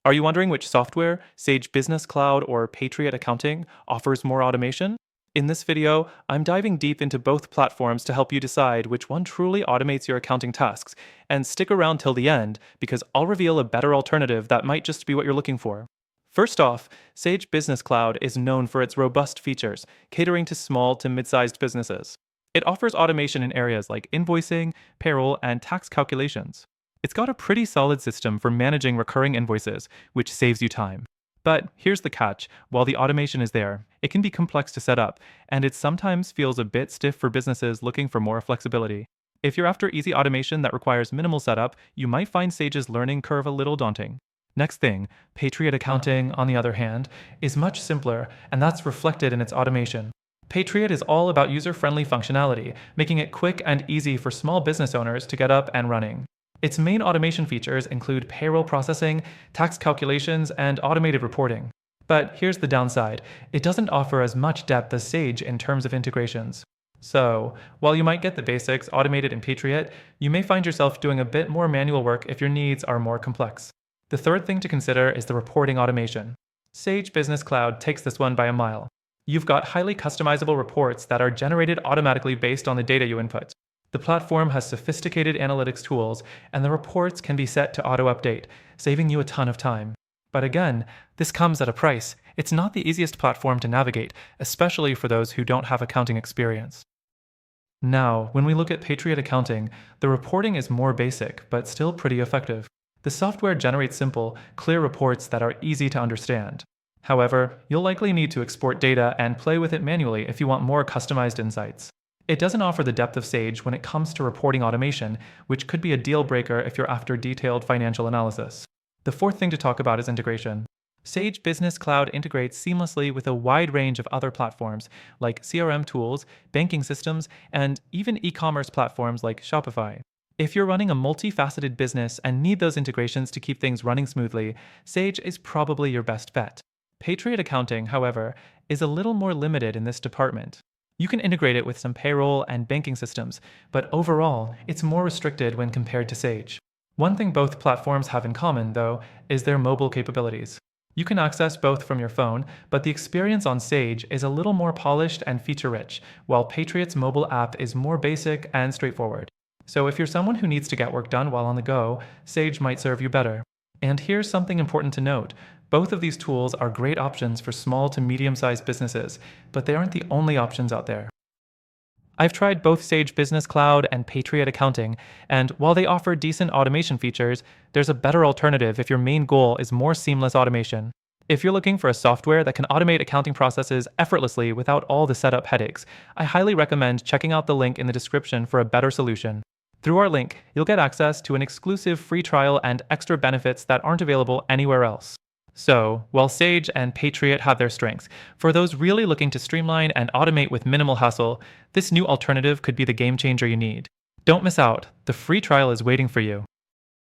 Are you wondering which software, Sage Business Cloud or Patriot Accounting, offers more automation? In this video, I'm diving deep into both platforms to help you decide which one truly automates your accounting tasks. And stick around till the end, because I'll reveal a better alternative that might just be what you're looking for. First off, Sage Business Cloud is known for its robust features, catering to small to mid-sized businesses. It offers automation in areas like invoicing, payroll, and tax calculations. It's got a pretty solid system for managing recurring invoices, which saves you time. But here's the catch: while the automation is there, it can be complex to set up, and it sometimes feels a bit stiff for businesses looking for more flexibility. If you're after easy automation that requires minimal setup, you might find Sage's learning curve a little daunting. Next thing, Patriot Accounting, on the other hand, is much simpler, and that's reflected in its automation. Patriot is all about user-friendly functionality, making it quick and easy for small business owners to get up and running. Its main automation features include payroll processing, tax calculations, and automated reporting. But here's the downside: it doesn't offer as much depth as Sage in terms of integrations. So, while you might get the basics automated in Patriot, you may find yourself doing a bit more manual work if your needs are more complex. The third thing to consider is the reporting automation. Sage Business Cloud takes this one by a mile. You've got highly customizable reports that are generated automatically based on the data you input. The platform has sophisticated analytics tools, and the reports can be set to auto-update, saving you a ton of time. But again, this comes at a price. It's not the easiest platform to navigate, especially for those who don't have accounting experience. Now, when we look at Patriot Accounting, the reporting is more basic, but still pretty effective. The software generates simple, clear reports that are easy to understand. However, you'll likely need to export data and play with it manually if you want more customized insights. It doesn't offer the depth of Sage when it comes to reporting automation, which could be a deal breaker if you're after detailed financial analysis. The fourth thing to talk about is integration. Sage Business Cloud integrates seamlessly with a wide range of other platforms like CRM tools, banking systems, and even e-commerce platforms like Shopify. If you're running a multifaceted business and need those integrations to keep things running smoothly, Sage is probably your best bet. Patriot Accounting, however, is a little more limited in this department. You can integrate it with some payroll and banking systems, but overall, it's more restricted when compared to Sage. One thing both platforms have in common, though, is their mobile capabilities. You can access both from your phone, but the experience on Sage is a little more polished and feature-rich, while Patriot's mobile app is more basic and straightforward. So if you're someone who needs to get work done while on the go, Sage might serve you better. And here's something important to note: both of these tools are great options for small to medium-sized businesses, but they aren't the only options out there. I've tried both Sage Business Cloud and Patriot Accounting, and while they offer decent automation features, there's a better alternative if your main goal is more seamless automation. If you're looking for a software that can automate accounting processes effortlessly without all the setup headaches, I highly recommend checking out the link in the description for a better solution. Through our link, you'll get access to an exclusive free trial and extra benefits that aren't available anywhere else. So, while Sage and Patriot have their strengths, for those really looking to streamline and automate with minimal hassle, this new alternative could be the game changer you need. Don't miss out. The free trial is waiting for you.